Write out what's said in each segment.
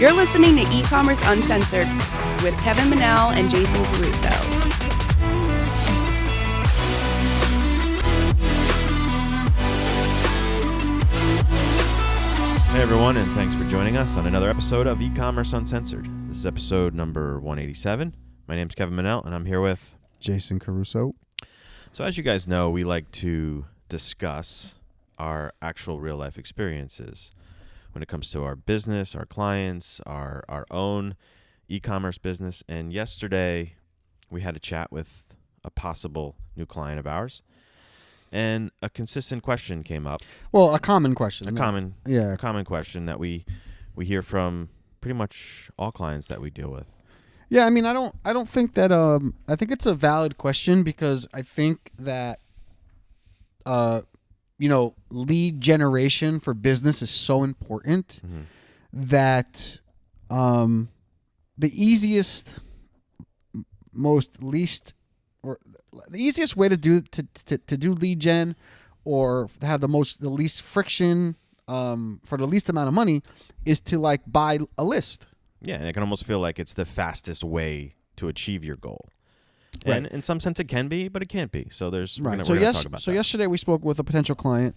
You're listening to E-Commerce Uncensored with Kevin Manel and Jason Caruso. Hey everyone, and thanks for joining us on another episode of E-Commerce Uncensored. This is episode number 187. My name's Kevin Manel, and I'm here with Jason Caruso. So as you guys know, we like to discuss our actual real-life experiences when it comes to our business, our clients, our own e-commerce business. And yesterday, we had a chat with a possible new client of ours, and a consistent question came up. Well, a common question. A common question that we hear from pretty much all clients that we deal with. Yeah, I mean, I don't think that I think it's a valid question because I think that lead generation for business is so important that the easiest way to do lead gen or have the least friction for the least amount of money is to buy a list. Yeah, and it can almost feel like it's the fastest way to achieve your goal. Right. And in some sense it can be, but it can't be. So we're right. going to talk about that. Yesterday we spoke with a potential client,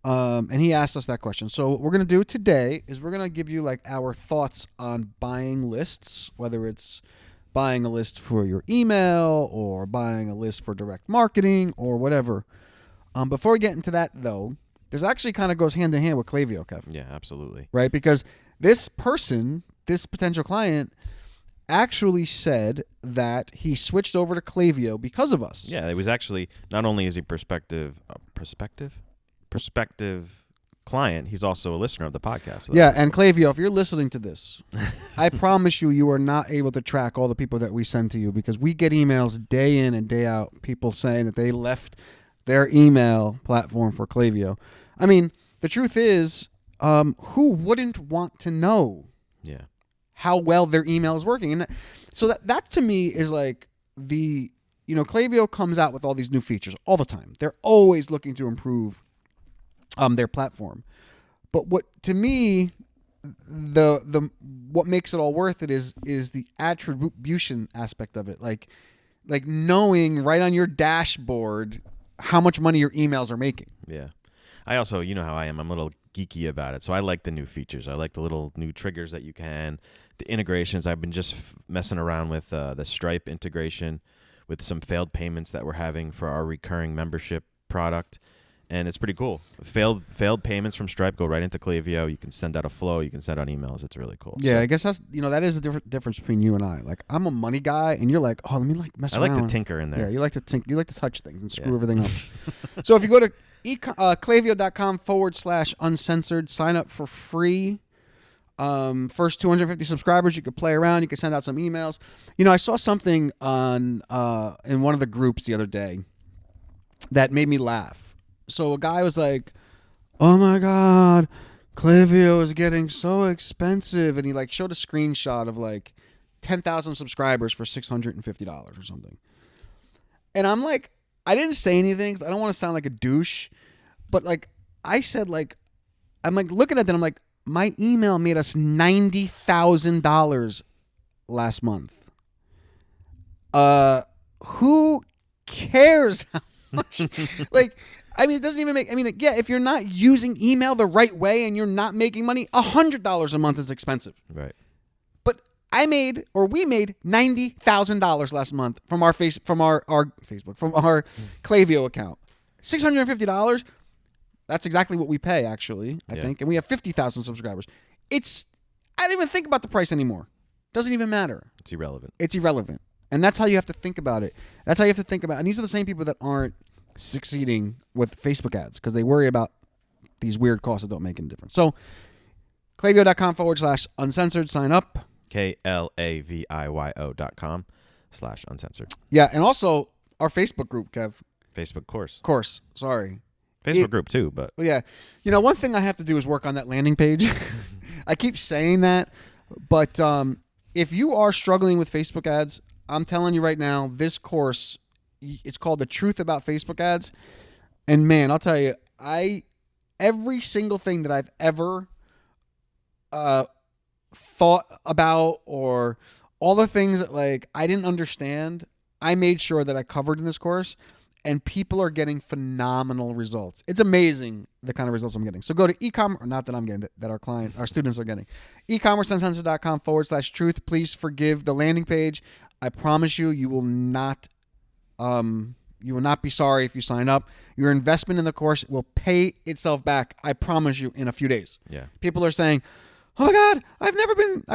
and he asked us that question. So what we're going to do today is we're going to give you our thoughts on buying lists, whether it's buying a list for your email or buying a list for direct marketing or whatever. Before we get into that, though, this actually kind of goes hand in hand with Klaviyo, Kev. Yeah, absolutely. Right? Because this potential client actually said that he switched over to Klaviyo because of us. Yeah, it was actually, not only is he prospective client, he's also a listener of the podcast. So yeah, and Klaviyo, if you're listening to this, I promise you are not able to track all the people that we send to you because we get emails day in and day out, people saying that they left their email platform for Klaviyo. I mean, the truth is, who wouldn't want to know how well their email is working? And so that to me is Klaviyo comes out with all these new features all the time. They're always looking to improve their platform. But what to me what makes it all worth it is the attribution aspect of it. Like knowing right on your dashboard how much money your emails are making. Yeah. I also, you know how I am, I'm a little geeky about it. So I like the new features. I like the little new triggers that you can, the integrations. I've been just messing around with the Stripe integration with some failed payments that we're having for our recurring membership product. And it's pretty cool. Failed payments from Stripe go right into Klaviyo. You can send out a flow. You can send out emails. It's really cool. Yeah, so, I guess that is the difference between you and I. I'm a money guy, and you're like, oh, let me mess around. I like to tinker in there. Yeah, you like to tinker. You like to touch things and screw everything up. So if you go to Klaviyo.com/uncensored, sign up for free. First 250 subscribers, you could play around. You could send out some emails. I saw something on in one of the groups the other day that made me laugh. So a guy was like, "Oh my God, Klaviyo is getting so expensive," and he showed a screenshot of 10,000 subscribers for $650 or something. And I'm like, I didn't say anything because I don't want to sound like a douche, but I said I'm looking at that, I'm like, my email made us $90,000 last month. Who cares how much? It doesn't even make. If you're not using email the right way and you're not making money, $100 a month is expensive. Right. But we made $90,000 last month from our Klaviyo account. $650. That's exactly what we pay, actually. I think, and we have 50,000 subscribers. I don't even think about the price anymore. Doesn't even matter. It's irrelevant. And that's how you have to think about it. And these are the same people that aren't succeeding with Facebook ads because they worry about these weird costs that don't make any difference. So Klaviyo.com/uncensored, sign up. KLAVIYO.com/uncensored. Yeah, and also our Facebook group, Kev. Facebook course. Sorry. Facebook group too, but yeah. One thing I have to do is work on that landing page. I keep saying that, but if you are struggling with Facebook ads, I'm telling you right now, this course, it's called The Truth About Facebook Ads. And man, I'll tell you, every single thing that I've ever thought about or all the things that like I didn't understand, I made sure that I covered in this course, and people are getting phenomenal results. It's amazing the kind of results I'm getting. So go to e-commerce, not that I'm getting, that our students are getting. ecommerceuncensored.com/truth. Please forgive the landing page. I promise you, you will not be sorry if you sign up. Your investment in the course will pay itself back, I promise you, in a few days. Yeah. People are saying, "Oh my God, I've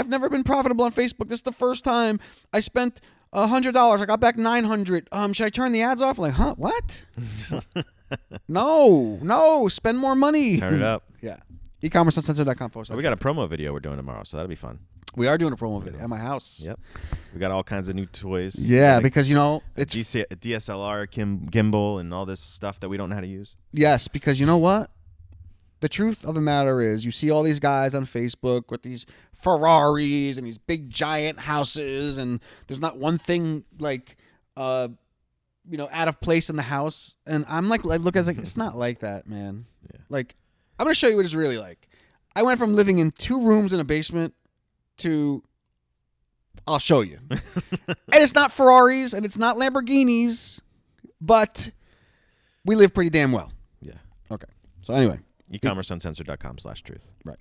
never been profitable on Facebook. This is the first time I spent $100. I got back $900. Should I turn the ads off?" I'm like, huh? What? No. Spend more money. Turn it up. Yeah. ecommerceuncensored.com/. We got a promo video we're doing tomorrow, so that'll be fun. We are doing a promo video at my house. Yep. We got all kinds of new toys. Yeah, like because it's DSLR, gimbal, and all this stuff that we don't know how to use. Yes, because you know what? The truth of the matter is, you see all these guys on Facebook with these Ferraris and these big giant houses, and there's not one thing like, out of place in the house. And I'm like, I look at it like, it's not like that, man. Yeah. Like, I'm gonna show you what it's really like. I went from living in 2 rooms in a basement to, I'll show you. And it's not Ferraris and it's not Lamborghinis, but we live pretty damn well. Yeah. Okay. So anyway. ecommerceuncensored.com/truth. Right.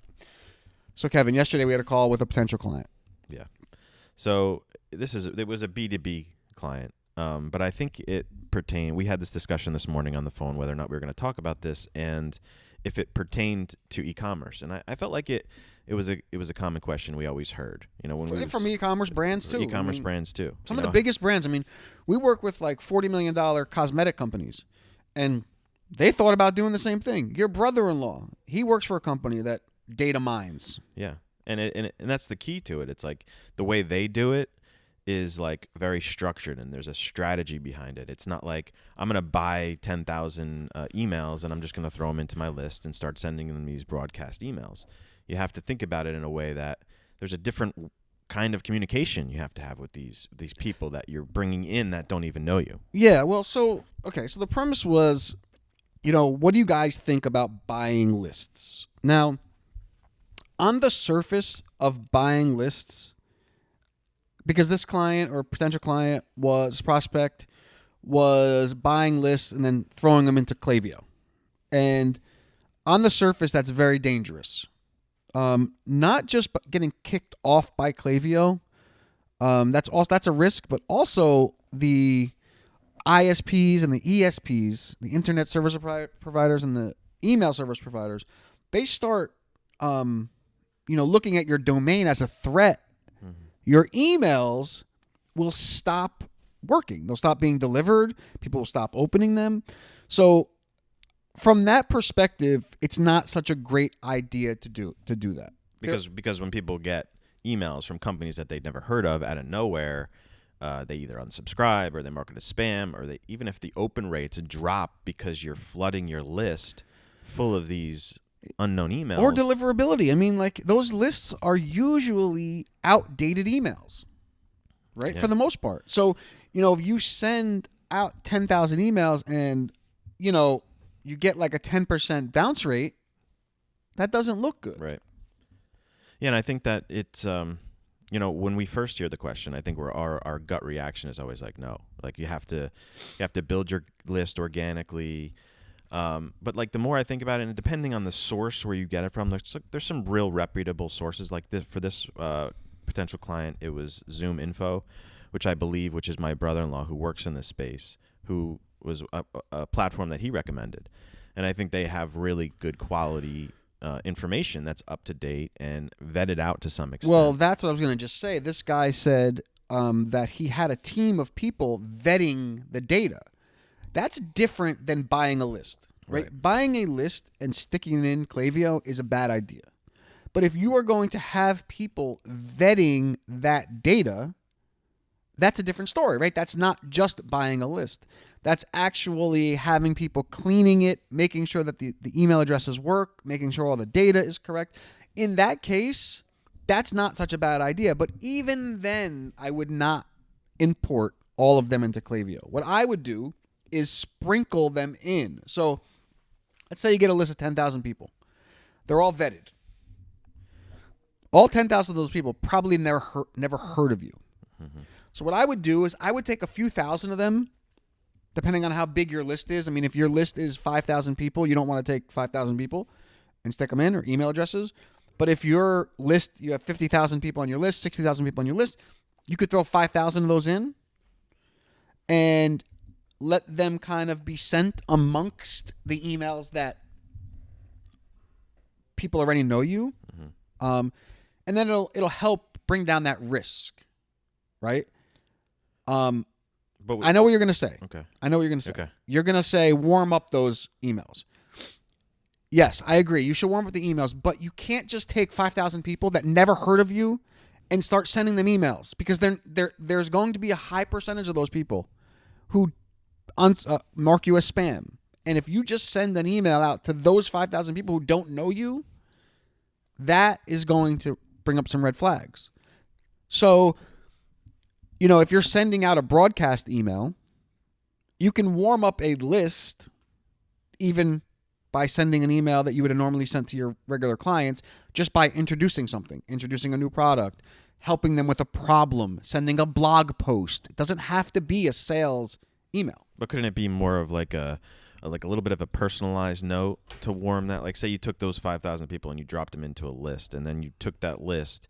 So Kevin, yesterday we had a call with a potential client. Yeah. So it was a B2B client, but I think it pertained. We had this discussion this morning on the phone whether or not we were going to talk about this and if it pertained to e-commerce. And I felt like it was a common question we always heard. From e-commerce brands too. E-commerce brands too. Some of the biggest brands. I mean, we work with like $40 million cosmetic companies, and they thought about doing the same thing. Your brother-in-law, he works for a company that data mines. Yeah, and that's the key to it. It's like the way they do it is like very structured, and there's a strategy behind it. It's not like I'm going to buy 10,000 emails and I'm just going to throw them into my list and start sending them these broadcast emails. You have to think about it in a way that there's a different kind of communication you have to have with these people that you're bringing in that don't even know you. Yeah, well, so the premise was, what do you guys think about buying lists? Now, on the surface of buying lists, because this client or potential client prospect was buying lists and then throwing them into Klaviyo. And on the surface, that's very dangerous. Not just getting kicked off by Klaviyo. That's a risk, but also the ISPs and the ESPs, the internet service providers and the email service providers, they start, looking at your domain as a threat. Mm-hmm. Your emails will stop working. They'll stop being delivered. People will stop opening them. So from that perspective, it's not such a great idea to do that. Because when people get emails from companies that they'd never heard of out of nowhere, they either unsubscribe or they mark it as spam, or even if the open rates drop because you're flooding your list full of these unknown emails. Or deliverability. I mean, like, those lists are usually outdated emails, right? Yeah. For the most part. So, if you send out 10,000 emails and, you get like a 10% bounce rate, that doesn't look good. Right. Yeah, and I think that it's, when we first hear the question, I think our gut reaction is always like, no. Like, you have to build your list organically. But like the more I think about it, and depending on the source where you get it from, there's some real reputable sources. Like this, for this potential client, it was Zoom Info, which is my brother-in-law who works in this space, who was a platform that he recommended. And I think they have really good quality information that's up to date and vetted out to some extent. Well, that's what I was going to just say. This guy said that he had a team of people vetting the data. That's different than buying a list, right? Buying a list and sticking it in Klaviyo is a bad idea. But if you are going to have people vetting that data, that's a different story, right? That's not just buying a list. That's actually having people cleaning it, making sure that the email addresses work, making sure all the data is correct. In that case, that's not such a bad idea. But even then, I would not import all of them into Klaviyo. What I would do is sprinkle them in. So let's say you get a list of 10,000 people. They're all vetted. All 10,000 of those people probably never heard of you. So what I would do is I would take a few thousand of them, depending on how big your list is. I mean, if your list is 5,000 people, you don't want to take 5,000 people and stick them in, or email addresses. But if your list, you have 50,000 people on your list, 60,000 people on your list, you could throw 5,000 of those in and let them kind of be sent amongst the emails that people already know you. And then it'll help bring down that risk, right? But I know what you're going to say. Okay. I know what you're going to say. Okay. You're going to say warm up those emails. Yes, I agree. You should warm up the emails, but you can't just take 5,000 people that never heard of you and start sending them emails, because there's going to be a high percentage of those people who mark you as spam. And if you just send an email out to those 5,000 people who don't know you, that is going to bring up some red flags. So, if you're sending out a broadcast email, you can warm up a list even by sending an email that you would have normally sent to your regular clients, just by introducing something, introducing a new product, helping them with a problem, sending a blog post. It doesn't have to be a sales email. But couldn't it be more of like a little bit of a personalized note to warm that? Like, say you took those 5,000 people and you dropped them into a list, and then you took that list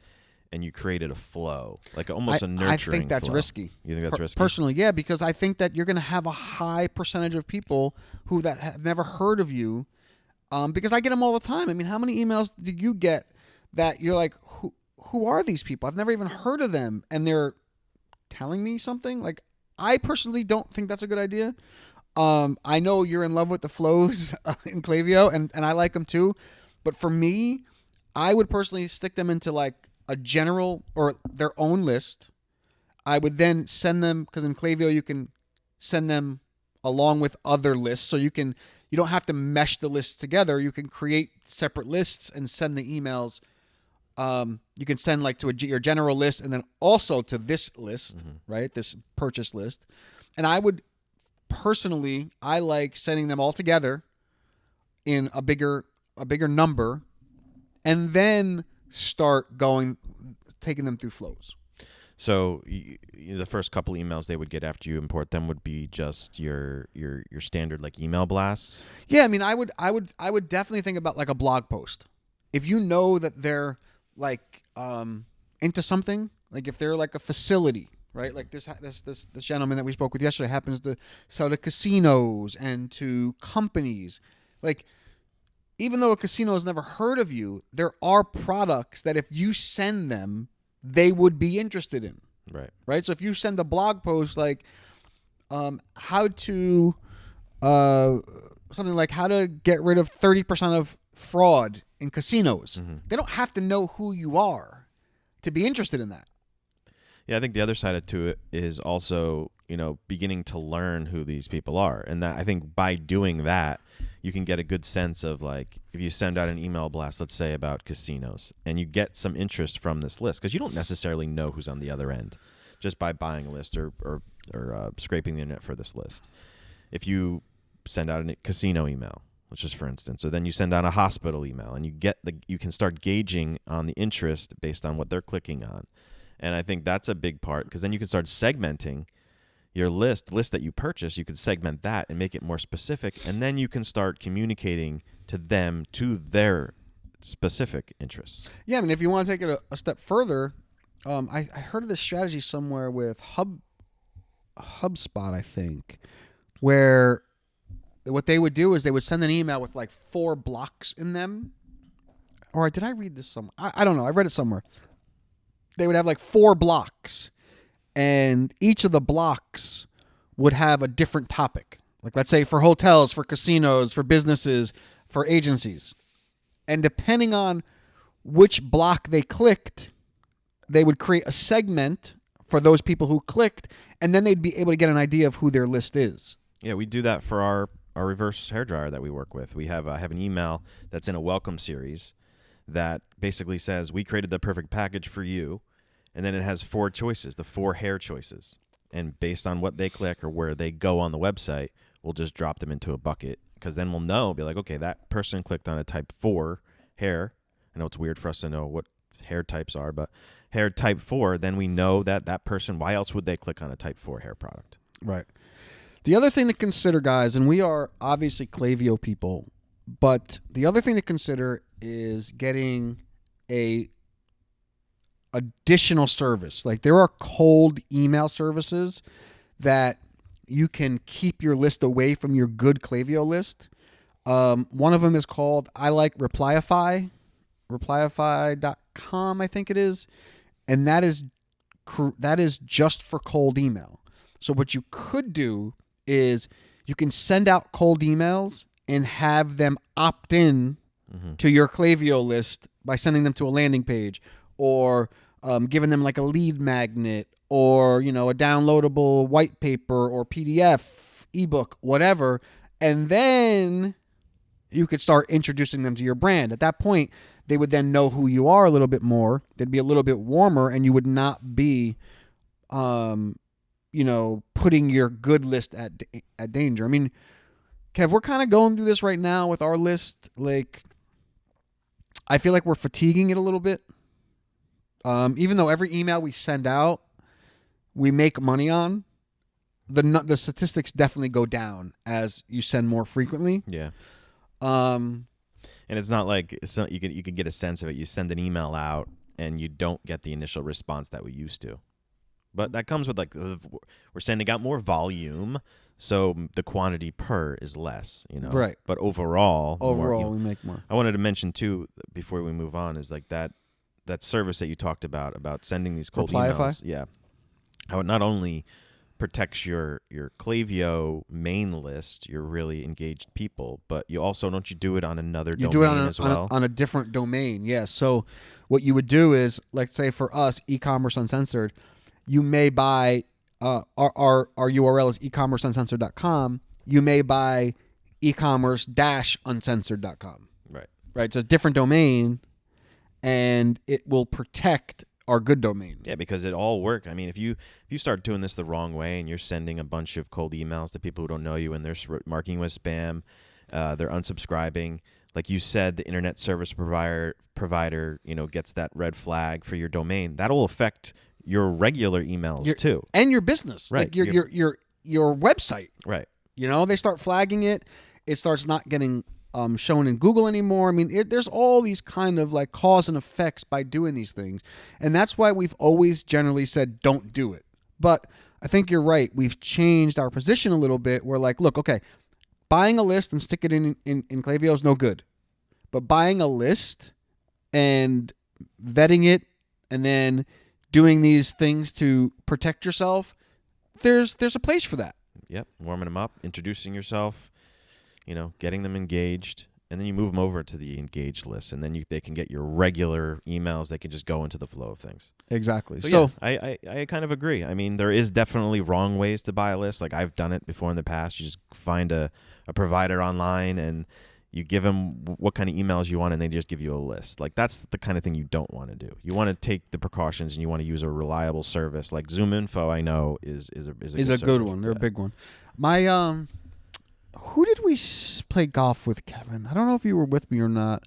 and you created a flow, like almost a nurturing I think that's flow. risky. You think that's risky? Personally, yeah, because I think that you're going to have a high percentage of people who that have never heard of you, because I get them all the time. I mean, how many emails do you get that you're like, who are these people? I've never even heard of them, and they're telling me something? Like, I personally don't think that's a good idea. I know you're in love with the flows in Klaviyo, and I like them too. But for me, I would personally stick them into like a general or their own list. I would then send them, because in Klaviyo you can send them along with other lists. So you don't have to mesh the lists together. You can create separate lists and send the emails. You can send like to your general list and then also to this list, right? This purchase list. And I would personally, I like sending them all together in a bigger number, and then start taking them through flows. So the first couple emails they would get after you import them would be just your standard like email blasts. Yeah, I mean, I would definitely think about like a blog post. If you know that they're like into something, like if they're like a facility, right? Like this gentleman that we spoke with yesterday happens to sell to casinos and to companies. Like, even though a casino has never heard of you, there are products that if you send them, they would be interested in. Right. So if you send a blog post like how to something like how to get rid of 30% of fraud in casinos, they don't have to know who you are to be interested in that. Yeah, I think the other side to it is also, beginning to learn who these people are. And that I think by doing that, you can get a good sense of like, if you send out an email blast, let's say about casinos, and you get some interest from this list, because you don't necessarily know who's on the other end just by buying a list or scraping the internet for this list. If you send out a casino email, which is for instance, so then you send out a hospital email, and you can start gauging on the interest based on what they're clicking on. And I think that's a big part, because then you can start segmenting your list that you purchase. You can segment that and make it more specific, and then you can start communicating to them to their specific interests. Yeah, I mean, if you want to take it a step further, I heard of this strategy somewhere with HubSpot, I think, where what they would do is they would send an email with like 4 blocks in them. Or did I read this somewhere? I don't know. I read it somewhere. They would have like 4 blocks, and each of the blocks would have a different topic. Like, let's say for hotels, for casinos, for businesses, for agencies. And depending on which block they clicked, they would create a segment for those people who clicked, and then they'd be able to get an idea of who their list is. Yeah, we do that for our reverse hairdryer that we work with. We have an email that's in a welcome series that basically says, we created the perfect package for you. And then it has 4 choices, the 4 hair choices. And based on what they click or where they go on the website, we'll just drop them into a bucket, because then we'll be like, okay, that person clicked on a type 4 hair. I know it's weird for us to know what hair types are, but hair type 4, then we know that that person, why else would they click on a type 4 hair product? Right. The other thing to consider, guys, and we are obviously Klaviyo people, but the other thing to consider is getting a additional service. Like there are cold email services that you can keep your list away from your good Klaviyo list. One of them is called, I like replyify.com, I think it is. And that is just for cold email. So what you could do is you can send out cold emails and have them opt in to your Klaviyo list by sending them to a landing page or giving them like a lead magnet or, a downloadable white paper or PDF, ebook, whatever. And then you could start introducing them to your brand. At that point, they would then know who you are a little bit more. They'd be a little bit warmer, and you would not be, putting your good list at danger. I mean, Kev, we're kind of going through this right now with our list. Like, I feel like we're fatiguing it a little bit. Even though every email we send out, we make money on, the statistics definitely go down as you send more frequently. Yeah. And it's not like you can get a sense of it. You send an email out and you don't get the initial response that we used to. But that comes with we're sending out more volume, so the quantity per is less, Right. But overall, we make more. I wanted to mention too before we move on is like that service that you talked about sending these cold Replyify? emails. Yeah. How it not only protects your Klaviyo main list, your really engaged people, but don't you do it on another domain do it as well? on a different domain, yes. So what you would do is, like say for us, e-commerce uncensored, you may buy our URL is ecommerceuncensored.com. You may buy ecommerce-uncensored.com. Right. Right. So it's a different domain, and it will protect our good domain. Yeah, because it all work. I mean, if you start doing this the wrong way and you're sending a bunch of cold emails to people who don't know you and they're marking you as spam, they're unsubscribing. Like you said, the internet service provider, gets that red flag for your domain. That'll affect your regular emails too, and your business, right? Like your website, right? They start flagging it. It starts not getting shown in Google anymore. I mean, there's all these kind of like cause and effects by doing these things, and that's why we've always generally said don't do it. But I think you're right. We've changed our position a little bit. We're like, look, okay, buying a list and stick it in Klaviyo is no good, but buying a list and vetting it and then doing these things to protect yourself, there's a place for that. Yep, warming them up, introducing yourself, getting them engaged, and then you move them over to the engaged list, and then they can get your regular emails. They can just go into the flow of things. Exactly. So yeah, I kind of agree. I mean, there is definitely wrong ways to buy a list. Like I've done it before in the past. You just find a provider online and you give them what kind of emails you want, and they just give you a list. Like that's the kind of thing you don't want to do. You want to take the precautions, and you want to use a reliable service. Like ZoomInfo, I know is a good one. They're a big one. My who did we play golf with, Kevin? I don't know if you were with me or not,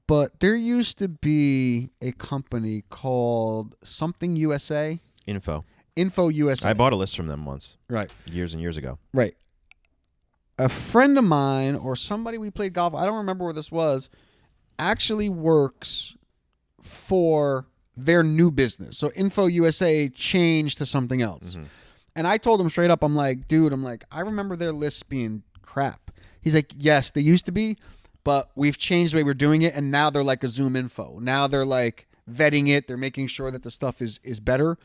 but there used to be a company called something USA. Info USA. I bought a list from them once. Right. Years and years ago. Right. A friend of mine or somebody we played golf, I don't remember where this was, actually works for their new business. So Info USA changed to something else. Mm-hmm. And I told him straight up, I'm like, dude, I remember their lists being crap. He's like, yes, they used to be, but we've changed the way we're doing it, and now they're like a ZoomInfo. Now they're like vetting it. They're making sure that the stuff is better.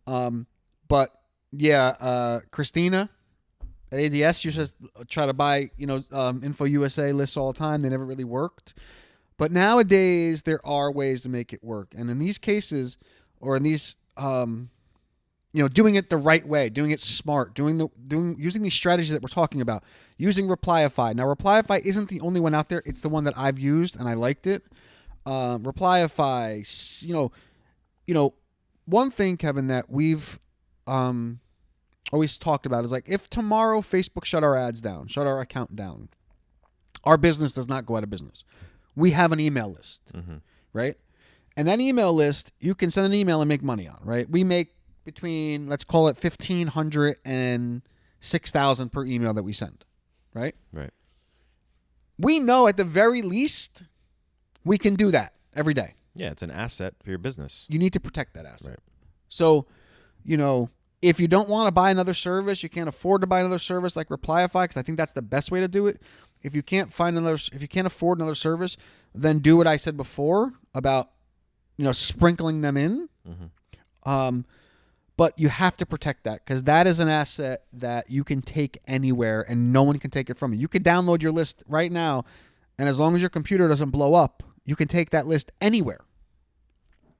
But yeah, Christina at ADS used to try to buy, Info USA lists all the time. They never really worked. But nowadays there are ways to make it work. And in these cases, or in these, doing it the right way, doing it smart, using these strategies that we're talking about, using Replyify. Now, Replyify isn't the only one out there. It's the one that I've used and I liked it. Replyify, one thing, Kevin, that we've always talked about is like, if tomorrow Facebook shut our ads down, shut our account down, our business does not go out of business. We have an email list, right? And that email list, you can send an email and make money on, right? We make between, let's call it 1,500 and 6,000 per email that we send, right? Right. We know at the very least we can do that every day. Yeah, it's an asset for your business. You need to protect that asset. Right. So, if you don't want to buy another service, you can't afford to buy another service like Replyify, because I think that's the best way to do it. If you can't afford another service, then do what I said before about, sprinkling them in. Mm-hmm. But you have to protect that, because that is an asset that you can take anywhere and no one can take it from you. You can download your list right now, and as long as your computer doesn't blow up, you can take that list anywhere.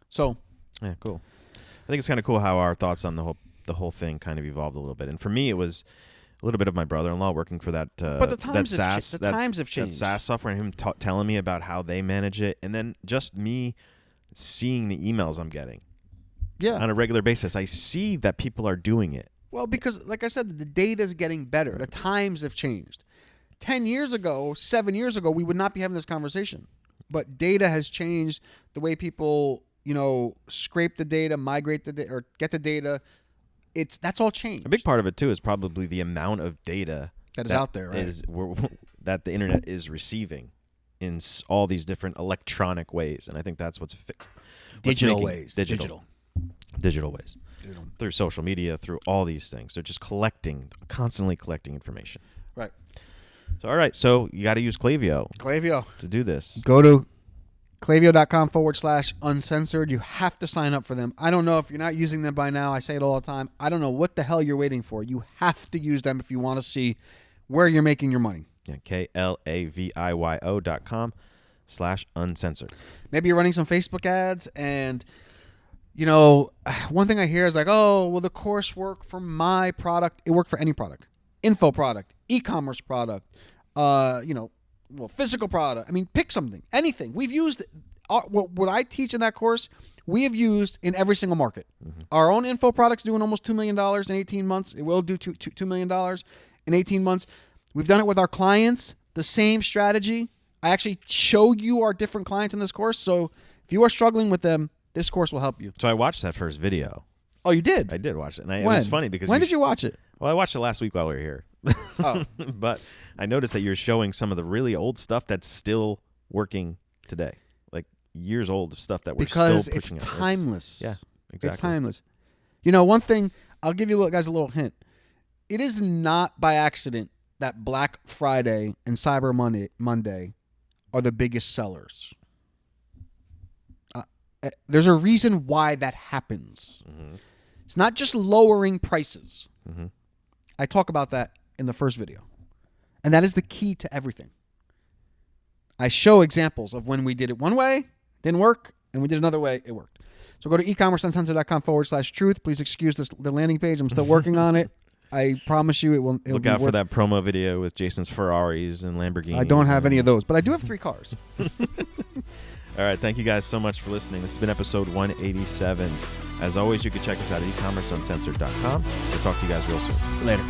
So, yeah, cool. I think it's kind of cool how our thoughts on the whole thing kind of evolved a little bit. And for me, it was a little bit of my brother-in-law working for that. But the times have changed. That SaaS software, and him telling me about how they manage it, and then just me seeing the emails I'm getting. Yeah. On a regular basis, I see that people are doing it. Well, because like I said, the data is getting better. The times have changed. 10 years ago, 7 years ago, we would not be having this conversation. But data has changed the way people, scrape the data, migrate the data, or get the data. That's all changed. A big part of it too is probably the amount of data that is out there, right? That the internet is receiving in all these different electronic ways, and I think that's what's fixed. Digital ways. Digital ways. Through social media, through all these things. They're just constantly collecting information. Right. So, all right. So, you got to use Klaviyo. Klaviyo. To do this. Go to klaviyo.com/uncensored. You have to sign up for them. I don't know if you're not using them by now. I say it all the time. I don't know what the hell you're waiting for. You have to use them if you want to see where you're making your money. Yeah, klaviyo.com/uncensored. Maybe you're running some Facebook ads and... one thing I hear is like, oh, well, the course worked for my product. It worked for any product. Info product, e-commerce product, physical product. I mean, pick something, anything. We've used what I teach in that course, we have used in every single market. Mm-hmm. Our own info product's doing almost $2 million in 18 months. It will do $2 million in 18 months. We've done it with our clients, the same strategy. I actually show you our different clients in this course. So if you are struggling with them, this course will help you. So I watched that first video. Oh, you did? I did watch it. And it was funny because... When did you watch it? Well, I watched it last week while we were here. Oh. But I noticed that you're showing some of the really old stuff that's still working today. Like years old of stuff that we're still pushing out. Because it's timeless. Yeah, exactly. It's timeless. One thing, I'll give you guys a little hint. It is not by accident that Black Friday and Cyber Monday are the biggest sellers. There's a reason why that happens. Mm-hmm. It's not just lowering prices. Mm-hmm. I talk about that in the first video. And that is the key to everything. I show examples of when we did it one way, didn't work, and we did another way, it worked. So go to ecommerceuncensored.com/truth. Please excuse the landing page. I'm still working on it. I promise you it will. Look out for that promo video with Jason's Ferraris and Lamborghinis. I don't have any of those, but I do have 3 cars. All right. Thank you guys so much for listening. This has been episode 187. As always, you can check us out at ecommerceuncensored.com. We'll talk to you guys real soon. Later.